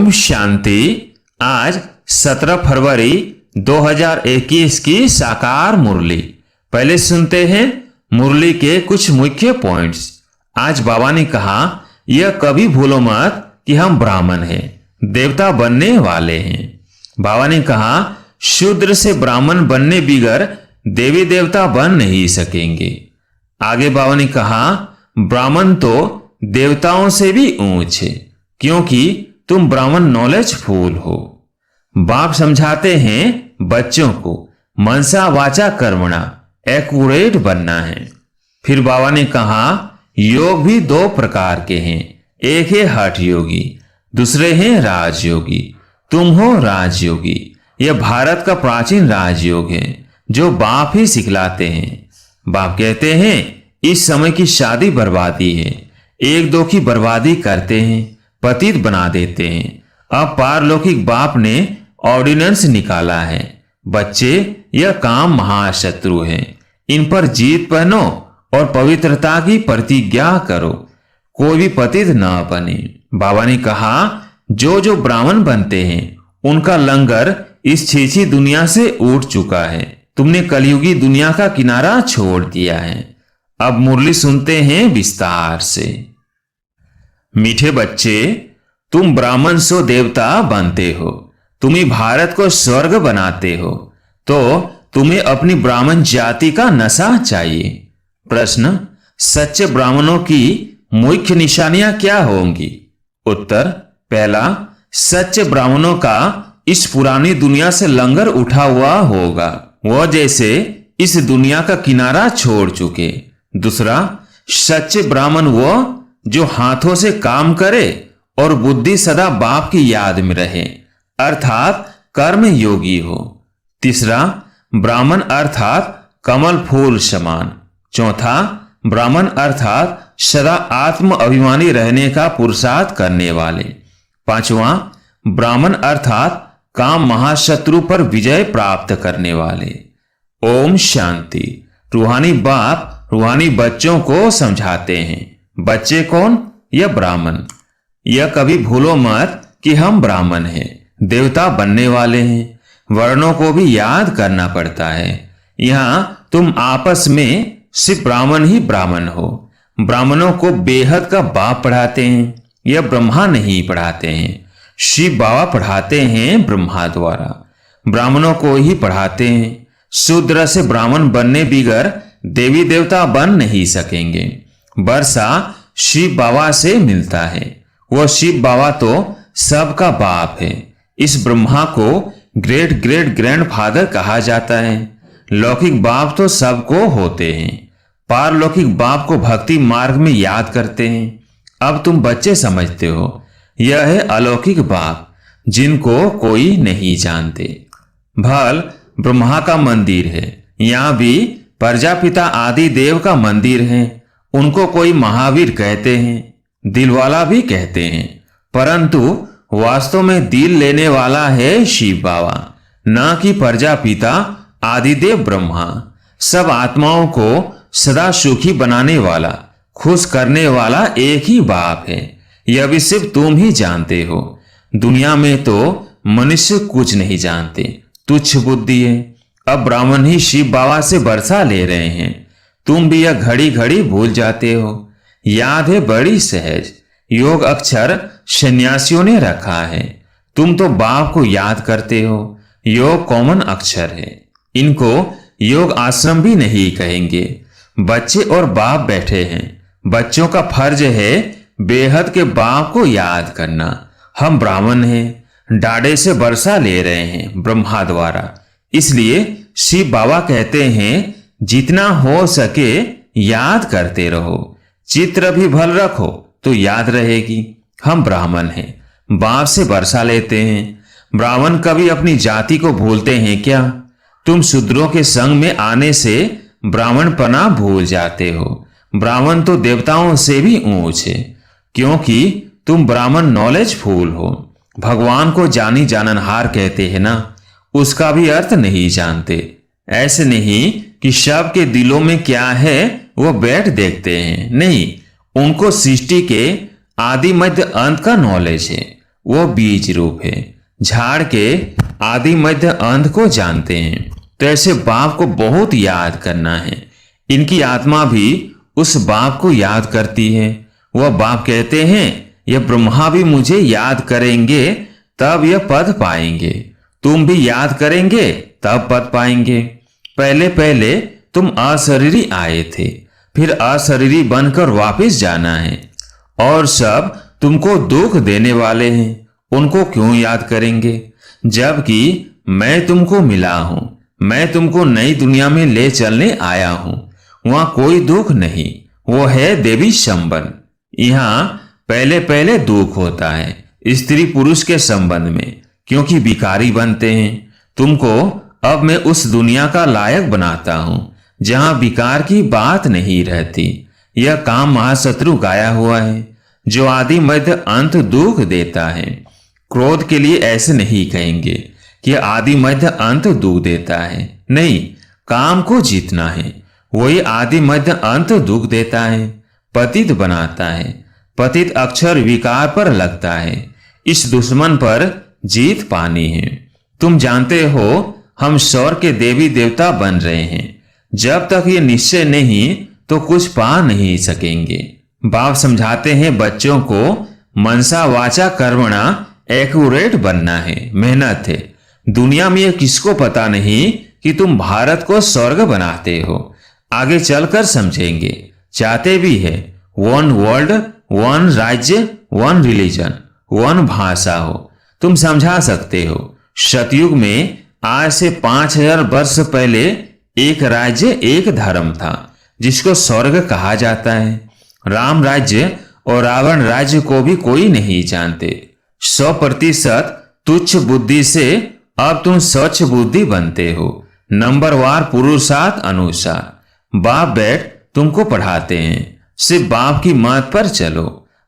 ओम शांति। आज 17 फरवरी 2021 की साकार मुरली। पहले सुनते हैं मुरली के कुछ मुख्य पॉइंट्स। आज बाबा ने कहा, यह कभी भूलो मत कि हम ब्राह्मण हैं, देवता बनने वाले हैं। बाबा ने कहा, शूद्र से ब्राह्मण बनने बिगर देवी देवता बन नहीं सकेंगे। आगे बाबा ने कहा, ब्राह्मण तो देवताओं से भी ऊंच है, क्योंकि तुम ब्राह्मण नॉलेजफुल हो। बाप समझाते हैं बच्चों को मनसा वाचा कर्मणा एक्यूरेट बनना है। फिर बाबा ने कहा, योग भी दो प्रकार के हैं, एक है हठ योगी, दूसरे हैं राजयोगी। तुम हो राजयोगी। यह भारत का प्राचीन राजयोग है जो बाप ही सिखलाते हैं। बाप कहते हैं, इस समय की शादी बर्बादी है, एक दो की बर्बादी करते हैं, पतित बना देते हैं। अब पारलौकिक बाप ने ऑर्डिनेंस निकाला है, बच्चे यह काम महाशत्रु है, इन पर जीत पहनो और पवित्रता की प्रतिज्ञा करो, कोई भी पतित न बने। बाबा ने कहा, जो जो ब्राह्मण बनते हैं उनका लंगर इस छीछी दुनिया से उठ चुका है। तुमने कलयुगी दुनिया का किनारा छोड़ दिया है। अब मुरली सुनते हैं विस्तार से। मीठे बच्चे, तुम ब्राह्मण सो देवता बनते हो, तुम ही भारत को स्वर्ग बनाते हो, तो तुम्हें अपनी ब्राह्मण जाति का नशा चाहिए। प्रश्न, सच्चे ब्राह्मणों की मुख्य निशानियां क्या होंगी? उत्तर, पहला, सच्चे ब्राह्मणों का इस पुरानी दुनिया से लंगर उठा हुआ होगा, वह जैसे इस दुनिया का किनारा छोड़ चुके। दूसरा, सच्चे ब्राह्मण वह जो हाथों से काम करे और बुद्धि सदा बाप की याद में रहे, अर्थात कर्म योगी हो। तीसरा, ब्राह्मण अर्थात कमल फूल समान। चौथा, ब्राह्मण अर्थात सदा आत्म अभिमानी रहने का पुरुषार्थ करने वाले। पांचवा, ब्राह्मण अर्थात काम महाशत्रु पर विजय प्राप्त करने वाले। ओम शांति। रूहानी बाप रूहानी बच्चों को समझाते हैं। बच्चे कौन? यह ब्राह्मण। यह कभी भूलो मत कि हम ब्राह्मण हैं, देवता बनने वाले हैं। वर्णों को भी याद करना पड़ता है। यहां तुम आपस में सिर्फ ब्राह्मण ही ब्राह्मण हो। ब्राह्मणों को बेहद का बाप पढ़ाते हैं, यह ब्रह्मा नहीं पढ़ाते हैं। शिव बाबा पढ़ाते हैं ब्रह्मा द्वारा, ब्राह्मणों को ही पढ़ाते हैं। शूद्र से ब्राह्मण बनने बिगर देवी देवता बन नहीं सकेंगे। वर्षा शिव बाबा से मिलता है, वह शिव बाबा तो सबका बाप है। इस ब्रह्मा को ग्रेट ग्रेट ग्रैंडफादर कहा जाता है। लौकिक बाप तो सबको होते हैं, पारलौकिक बाप को भक्ति मार्ग में याद करते हैं। अब तुम बच्चे समझते हो, यह है अलौकिक बाप जिनको कोई नहीं जानते। भल ब्रह्मा का मंदिर है, यहाँ भी प्रजापिता आदि देव का मंदिर है। उनको कोई महावीर कहते हैं, दिलवाला भी कहते हैं, परंतु वास्तव में दिल लेने वाला है शिव बाबा, न कि प्रजापिता आदिदेव ब्रह्मा। सब आत्माओं को सदा सुखी बनाने वाला, खुश करने वाला एक ही बाप है। यह भी सिर्फ तुम ही जानते हो। दुनिया में तो मनुष्य कुछ नहीं जानते, तुच्छ बुद्धि है। अब ब्राह्मण ही शिव बाबा से वर्षा ले रहे हैं, तुम भी यह घड़ी घड़ी भूल जाते हो। याद है बड़ी सहज, योग अक्षर सन्यासियों ने रखा है, तुम तो बाप को याद करते हो। योग कॉमन अक्षर है, इनको योग आश्रम भी नहीं कहेंगे। बच्चे और बाप बैठे हैं, बच्चों का फर्ज है बेहद के बाप को याद करना। हम ब्राह्मण हैं, डाड़े से वर्षा ले रहे हैं ब्रह्मा द्वारा, इसलिए शिव बाबा कहते हैं जितना हो सके याद करते रहो। चित्र भी भल रखो तो याद रहेगी। हम ब्राह्मण हैं, बाप से वर्षा लेते हैं। ब्राह्मण कभी अपनी जाति को भूलते हैं क्या? तुम शूद्रों के संग में आने से ब्राह्मणपना भूल जाते हो। ब्राह्मण तो देवताओं से भी ऊंच है, क्योंकि तुम ब्राह्मण नॉलेजफुल हो। भगवान को जानी जाननहार कहते हैं ना, उसका भी अर्थ नहीं जानते। ऐसे नहीं कि सब के दिलों में क्या है वो बैठ देखते हैं, नहीं, उनको सृष्टि के आदि मध्य अंत का नॉलेज है। वो बीज रूप है। झाड़ के आदि मध्य अंत को जानते हैं, तो ऐसे बाप को बहुत याद करना है। इनकी आत्मा भी उस बाप को याद करती है। वह बाप कहते हैं यह ब्रह्मा भी मुझे याद करेंगे तब यह पद पाएंगे, तुम भी याद करेंगे तब पद पाएंगे। पहले पहले तुम अशरीरी आए थे, फिर अशरीरी बनकर वापस जाना है, और सब तुमको दुख देने वाले हैं, उनको क्यों याद करेंगे? जबकि मैं तुमको मिला हूं, मैं तुमको नई दुनिया में ले चलने आया हूं। वहां कोई दुख नहीं, वो है देवी संबंध। यहाँ पहले पहले दुख होता है स्त्री पुरुष के संबंध में, क्योंकि विकारी बनते हैं। तुमको अब मैं उस दुनिया का लायक बनाता हूं जहां विकार की बात नहीं रहती। यह काम महाशत्रु गाया हुआ है, जो आदि मध्य अंत दुख देता है। क्रोध के लिए ऐसे नहीं कहेंगे कि आदि मध्य अंत दुख देता है, नहीं, काम को जीतना है, वही आदि मध्य अंत दुख देता है, पतित बनाता है। पतित अक्षर विकार पर लगता है, इस दुश्मन पर जीत पानी है। तुम जानते हो हम स्वर्ग के देवी देवता बन रहे हैं, जब तक ये निश्चय नहीं तो कुछ पा नहीं सकेंगे। बाप समझाते हैं बच्चों को मनसा वाचा कर्मणा एक्यूरेट बनना है, मेहनत है। दुनिया में ये किसको पता नहीं कि तुम भारत को स्वर्ग बनाते हो। आगे चलकर समझेंगे। चाहते भी है वन वर्ल्ड, वन राज्य, वन रिलीजन, वन भाषा हो। तुम समझा सकते हो सतयुग में आज से 5000 वर्ष पहले एक राज्य एक धर्म था जिसको स्वर्ग कहा जाता है। राम राज्य और रावण राज्य को भी कोई नहीं जानते। 100% तुच्छ बुद्धि से अब तुम स्वच्छ बुद्धि बनते हो, नंबरवार पुरुषार्थ अनुसार। बाप बैठ तुमको पढ़ाते हैं, सिर्फ बाप की मत पर चलो।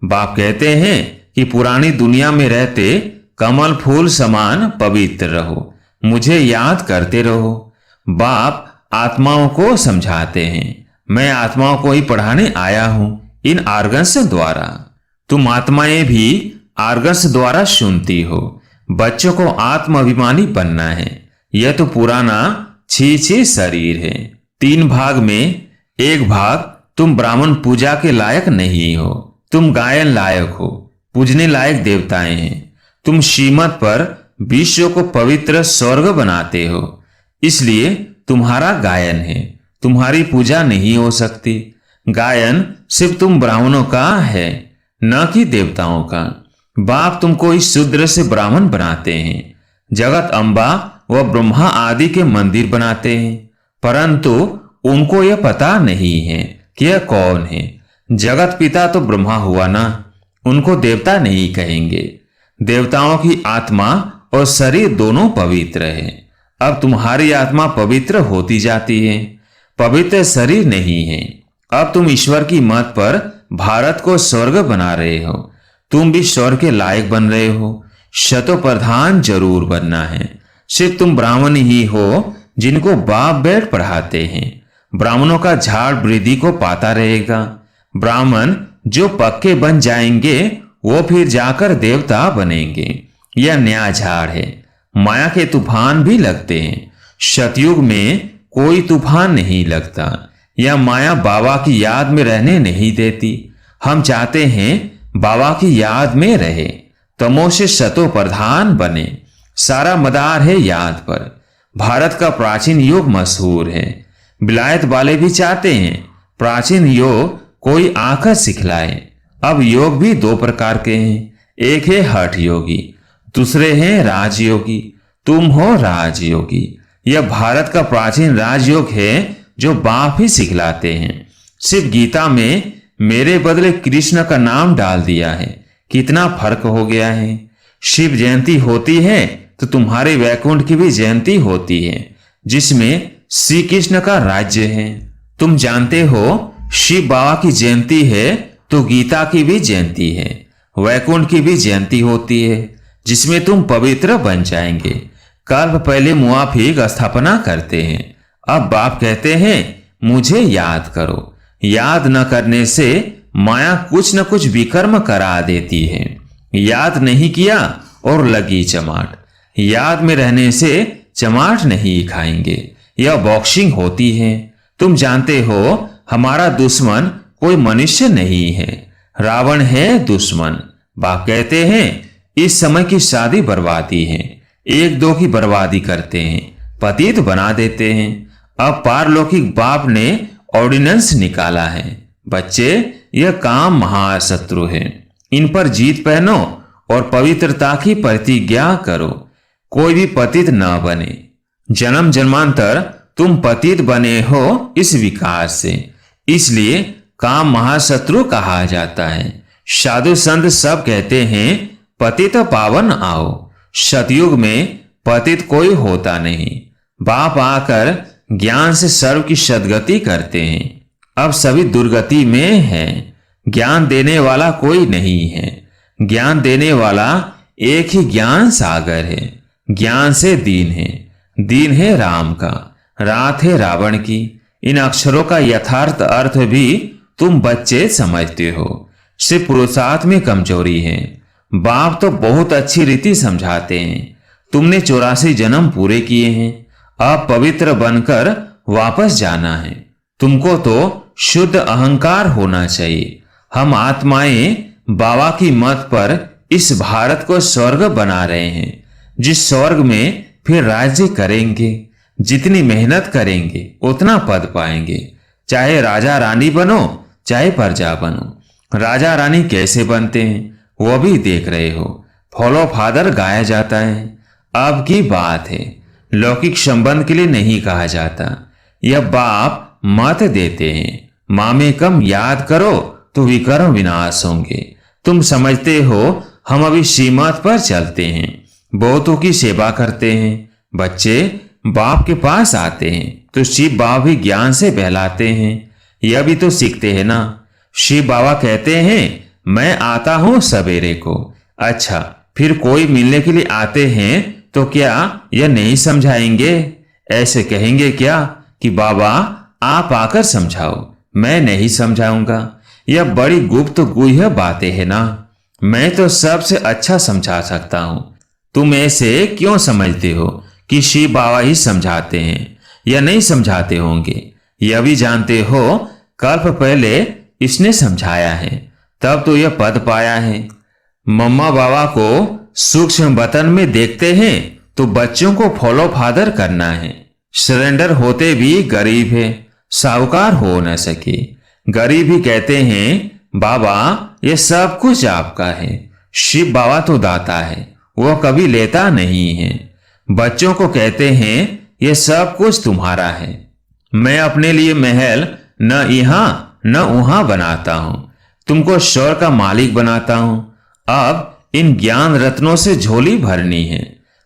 बाप कहते हैं कि पुरानी दुनिया में रहते कमल फूल समान पवित्र रहो, मुझे याद करते रहो। बाप आत्माओं को समझाते हैं, मैं आत्माओं को ही पढ़ाने आया हूं इन आर्गन्स द्वारा। तुम आत्माएं भी आर्गन्स द्वारा सुनती हो। बच्चों को आत्माभिमानी बनना है। यह तो पुराना छी शरीर है। 3 भाग में 1 भाग तुम ब्राह्मण पूजा के लायक नहीं हो, तुम गायन लायक हो, पूजने लायक देवताएं हैं। तुम श्रीमत पर विश्व को पवित्र स्वर्ग बनाते हो, इसलिए तुम्हारा गायन है, तुम्हारी पूजा नहीं हो सकती। गायन सिर्फ तुम ब्राह्मणों का है, न कि देवताओं का। बाप तुमको इस शूद्र से ब्राह्मण बनाते हैं। जगत अम्बा व ब्रह्मा आदि के मंदिर बनाते हैं, परंतु उनको यह पता नहीं है कि यह कौन है। जगत पिता तो ब्रह्मा हुआ ना, उनको देवता नहीं कहेंगे। देवताओं की आत्मा और शरीर दोनों पवित्र है। अब तुम्हारी आत्मा पवित्र होती जाती है, पवित्र शरीर नहीं है। अब तुम ईश्वर की मत पर भारत को स्वर्ग बना रहे हो। तुम भी स्वर्ग के लायक बन रहे हो। शतो प्रधान जरूर बनना है। सिर्फ तुम ब्राह्मण ही हो जिनको बाप बैठ पढ़ाते हैं। ब्राह्मणों का झाड़ वृद्धि को पाता रहेगा। ब्राह्मण जो पक्के बन जाएंगे वो फिर जाकर देवता बनेंगे। यह नया झाड़ है। माया के तूफान भी लगते हैं, सतयुग में कोई तूफान नहीं लगता। यह माया बाबा की याद में रहने नहीं देती। हम चाहते हैं बाबा की याद में रहे, तमो से सतो प्रधान बने। सारा मदार है याद पर। भारत का प्राचीन योग मशहूर है। विलायत वाले भी चाहते हैं प्राचीन योग कोई आकर सिखलाए। अब योग भी 2 प्रकार के हैं, एक है हठ योगी, दूसरे हैं राजयोगी। तुम हो राजयोगी। यह भारत का प्राचीन राजयोग है जो बाप ही सिखलाते हैं। सिर्फ गीता में मेरे बदले कृष्ण का नाम डाल दिया है। कितना फर्क हो गया है। शिव जयंती होती है तो तुम्हारे वैकुंठ की भी जयंती होती है, जिसमें श्री कृष्ण का राज्य है। तुम जानते हो शिव बाबा की जयंती है तो गीता की भी जयंती है, वैकुंठ की भी जयंती होती है, जिसमें तुम पवित्र बन जाएंगे। कल्प पहले मुआफिक स्थापना करते हैं। अब बाप कहते हैं मुझे याद करो। याद न करने से माया कुछ न कुछ विकर्म करा देती है। याद नहीं किया और लगी चमाट। याद में रहने से चमाट नहीं खाएंगे। यह बॉक्सिंग होती है। तुम जानते हो हमारा दुश्मन कोई मनुष्य नहीं है, रावण है दुश्मन। बाप कहते हैं इस समय की शादी बर्बादी है, एक दो की बर्बादी करते हैं, पतित बना देते हैं। अब पारलौकिक बाप ने ऑर्डिनेंस निकाला है, बच्चे यह काम महाशत्रु है, इन पर जीत पहनो और पवित्रता की प्रतिज्ञा करो, कोई भी पतित न बने। जन्म जन्मांतर तुम पतित बने हो इस विकार से, इसलिए काम महाशत्रु कहा जाता है। साधु संत सब कहते हैं पतित पावन आओ। सतयुग में पतित कोई होता नहीं। बाप आकर ज्ञान से सर्व की सदगति करते हैं। अब सभी दुर्गति में हैं। ज्ञान देने वाला कोई नहीं है। ज्ञान देने वाला एक ही ज्ञान सागर है। ज्ञान से दीन है, दीन है राम का, रात है रावण की। इन अक्षरों का यथार्थ अर्थ भी तुम बच्चे समझते हो। सिर्फ पुरुषार्थ में कमजोरी है। बाप तो बहुत अच्छी रीति समझाते हैं। तुमने 84 जन्म पूरे किए हैं, अब पवित्र बनकर वापस जाना है। तुमको तो शुद्ध अहंकार होना चाहिए। हम आत्माएं बाबा की मत पर इस भारत को स्वर्ग बना रहे हैं, जिस स्वर्ग में फिर राज्य करेंगे। जितनी मेहनत करेंगे उतना पद पाएंगे। चाहे राजा रानी बनो चाहे प्रजा बनो। राजा रानी कैसे बनते हैं वो भी देख रहे हो। फॉलो फादर गाया जाता है। अब की बात है, लौकिक संबंध के लिए नहीं कहा जाता। यह बाप मत देते हैं, मामे कम याद करो तो विकर्म विनाश होंगे। तुम समझते हो हम अभी श्रीमत पर चलते हैं, बहुतों की सेवा करते हैं। बच्चे बाप के पास आते हैं तो शिव बाबा भी ज्ञान से बहलाते हैं। यह भी तो सीखते हैं ना। शिव बाबा कहते हैं मैं आता हूं सवेरे को। अच्छा, फिर कोई मिलने के लिए आते हैं तो क्या यह नहीं समझाएंगे? ऐसे कहेंगे क्या कि बाबा आप आकर समझाओ, मैं नहीं समझाऊंगा। यह बड़ी गुप्त गुह्य बातें है ना। मैं तो सबसे अच्छा समझा सकता हूं। तुम ऐसे क्यों समझते हो कि शिव बाबा ही समझाते हैं? या नहीं समझाते होंगे। यह भी जानते हो कल्प पहले इसने समझाया है, तब तो यह पद पाया है। मम्मा बाबा को सूक्ष्म वतन में देखते हैं तो बच्चों को फॉलो फादर करना है। सरेंडर होते भी गरीब है, साहूकार हो न सके। गरीब ही कहते हैं बाबा ये सब कुछ आपका है। शिव बाबा तो दाता है, वह कभी लेता नहीं है। बच्चों को कहते हैं ये सब कुछ तुम्हारा है। मैं अपने लिए महल न यहां न वहां बनाता हूं, तुमको स्वर्ग का मालिक बनाता हूं। अब इन ज्ञान रत्नों से झोली भरनी है।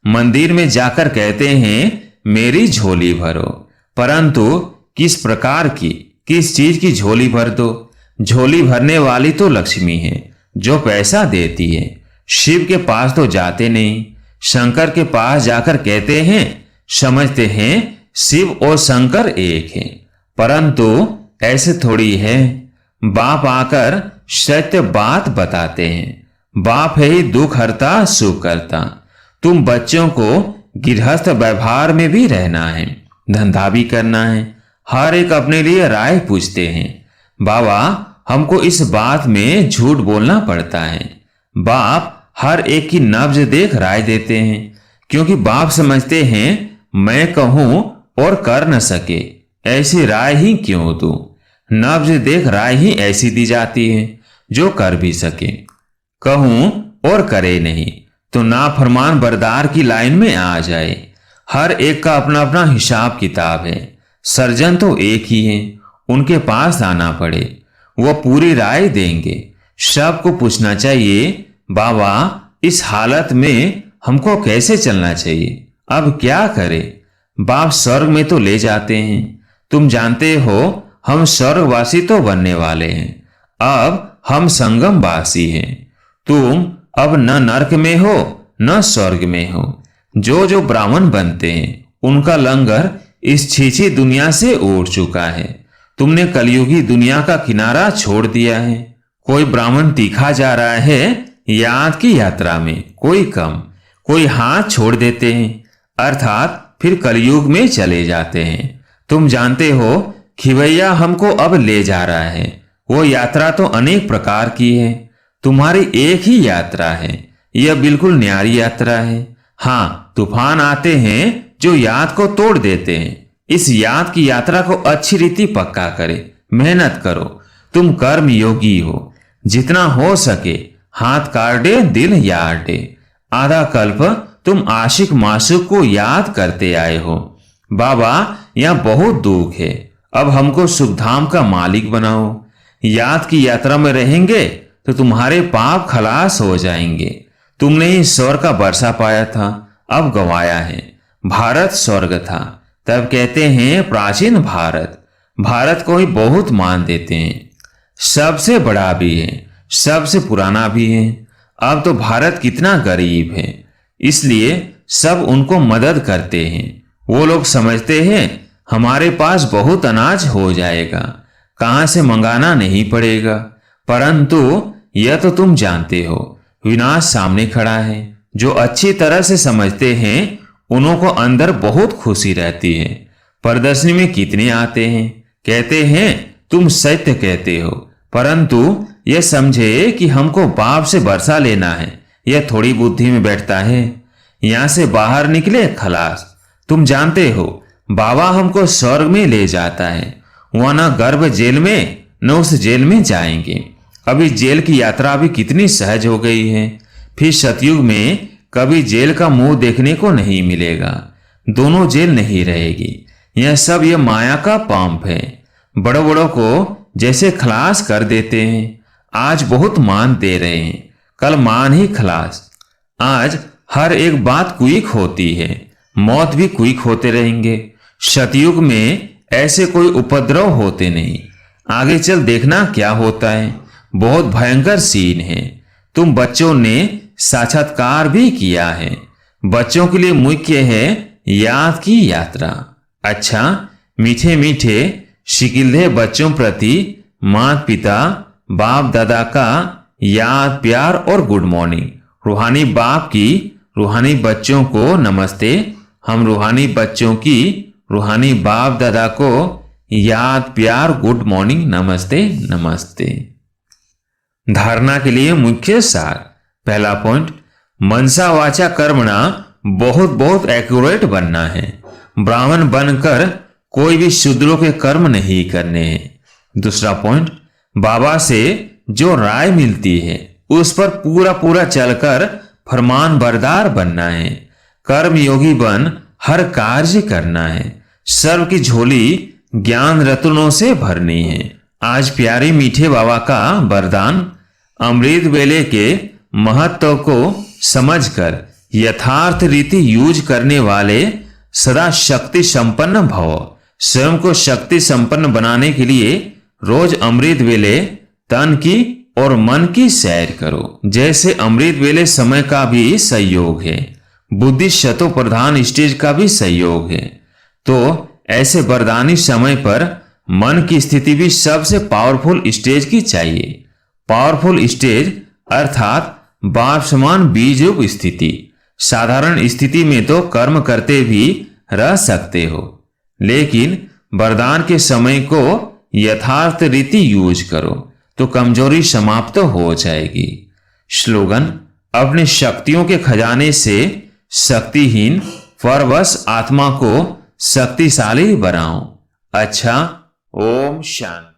मंदिर में जाकर कहते हैं मेरी झोली भरो, परंतु किस प्रकार की, किस चीज की झोली भर दो? झोली भरने वाली तो लक्ष्मी है जो पैसा देती है। शिव के पास तो जाते नहीं। शंकर के पास जाकर कहते हैं समझते हैं शिव और शंकर एक हैं, परंतु ऐसे थोड़ी है। बाप आकर सत्य बात बताते हैं। बाप है ही दुख हरता सुख करता। तुम बच्चों को गृहस्थ व्यवहार में भी रहना है, धंधा भी करना है। हर एक अपने लिए राय पूछते हैं। बाबा हमको इस बात में झूठ बोलना पड़ता है। बाप हर एक की नब्ज देख राय देते हैं, क्योंकि बाप समझते हैं मैं कहूं और कर न सके, ऐसी राय ही क्यों दूं? नब्ज देख राय ही ऐसी दी जाती है जो कर भी सके। कहूं और करे नहीं तो नाफरमान बरदार की लाइन में आ जाए। हर एक का अपना अपना हिसाब किताब है। सर्जन तो एक ही है, उनके पास आना पड़े, वो पूरी राय देंगे। सबको पूछना चाहिए बाबा इस हालत में हमको कैसे चलना चाहिए, अब क्या करें? बाप स्वर्ग में तो ले जाते हैं। तुम जानते हो हम स्वर्गवासी तो बनने वाले हैं, अब हम संगमवासी हैं। तुम अब न नरक में हो न स्वर्ग में हो। जो जो ब्राह्मण बनते हैं उनका लंगर इस छीछी दुनिया से उड़ चुका है। तुमने कलयुगी दुनिया का किनारा छोड़ दिया है। कोई ब्राह्मण तीखा जा रहा है याद की यात्रा में कोई कम, कोई हाथ छोड़ देते हैं, अर्थात फिर कलयुग में चले जाते हैं। तुम जानते हो खिवैया हमको अब ले जा रहा है। वो यात्रा तो अनेक प्रकार की है, तुम्हारी एक ही यात्रा है। यह बिल्कुल न्यारी यात्रा है। हाँ, तूफान आते हैं जो याद को तोड़ देते हैं। इस याद की यात्रा को अच्छी रीति पक्का करे, मेहनत करो। तुम कर्म योगी हो, जितना हो सके हाथ काटे दिल याटे। आधा कल्प तुम आशिक मासूक को याद करते आए हो। बाबा, यहाँ बहुत दुख है, अब हमको सुखधाम का मालिक बनाओ। याद की यात्रा में रहेंगे तो तुम्हारे पाप खलास हो जाएंगे। तुमने ही स्वर्ग का वर्षा पाया था, अब गंवाया है। भारत स्वर्ग था, तब कहते हैं प्राचीन भारत। भारत को ही बहुत मान देते हैं, सबसे बड़ा भी है, सबसे पुराना भी है। अब तो भारत कितना गरीब है, इसलिए सब उनको मदद करते हैं। वो लोग समझते हैं हमारे पास बहुत अनाज हो जाएगा, कहां से मंगाना नहीं पड़ेगा। परंतु यह तो तुम जानते हो, विनाश सामने खड़ा है। जो अच्छी तरह से समझते हैं उन्हों को अंदर बहुत खुशी रहती है। प्रदर्शनी में कितने आते हैं, कहते हैं तुम सत्य कहते हो, परंतु यह समझे कि हमको बाप से वर्षा लेना है, यह थोड़ी बुद्धि में बैठता है। यहां से बाहर निकले खलास। तुम जानते हो बाबा हमको स्वर्ग में ले जाता है, वहां न गर्भ जेल में न उस जेल में जाएंगे। अभी जेल की यात्रा भी कितनी सहज हो गई है, फिर सतयुग में कभी जेल का मुंह देखने को नहीं मिलेगा। दोनों जेल नहीं रहेगी। यह सब यह माया का पंप है। बड़ों बड़ों को जैसे खलास कर देते हैं, आज बहुत मान दे रहे हैं, कल मान ही खलास। आज हर एक बात क्विक होती है, मौत भी क्विक होते रहेंगे। सतयुग में ऐसे कोई उपद्रव होते नहीं। आगे चल देखना क्या होता है, बहुत भयंकर सीन है। तुम बच्चों ने साक्षात्कार भी किया है। बच्चों के लिए मुख्य है याद की यात्रा। अच्छा, मीठे मीठे शिकिल्दे बच्चों प्रति माता पिता बाप दादा का याद प्यार और गुड मॉर्निंग। रूहानी बाप की रूहानी बच्चों को नमस्ते। हम रूहानी बच्चों की रूहानी बाप दादा को याद प्यार गुड मॉर्निंग नमस्ते नमस्ते। धारणा के लिए मुख्य सार। पहला पॉइंट, मनसा वाचा कर्मणा बहुत बहुत एक्यूरेट बनना है। ब्राह्मण बनकर कोई भी शूद्रों के कर्म नहीं करने हैं। दूसरा पॉइंट, बाबा से जो राय मिलती है उस पर पूरा पूरा चलकर फरमान बरदार बनना है। कर्म योगी बन हर कार्य करना है। सर्व की झोली ज्ञान रत्नों से भरनी है। आज प्यारे मीठे बाबा का वरदान, अमृत वेले के महत्व को समझकर यथार्थ रीति यूज करने वाले सदा शक्ति संपन्न भव। स्वयं को शक्ति संपन्न बनाने के लिए रोज अमृत वेले तन की और मन की सैर करो। जैसे अमृत वेले समय का भी सहयोग है, बुद्धि शतो प्रधान स्टेज का भी सहयोग है, तो ऐसे वरदानी समय पर मन की स्थिति भी सबसे पावरफुल स्टेज की चाहिए। पावरफुल स्टेज अर्थात बाप समान बीज रूप स्थिति। साधारण स्थिति में तो कर्म करते भी रह सकते हो, लेकिन वरदान के समय को यथार्थ रीति यूज करो तो कमजोरी समाप्त हो जाएगी। स्लोगन, अपनी शक्तियों के खजाने से शक्तिहीन परवश आत्मा को शक्तिशाली बनाओ। अच्छा, ओम शांति।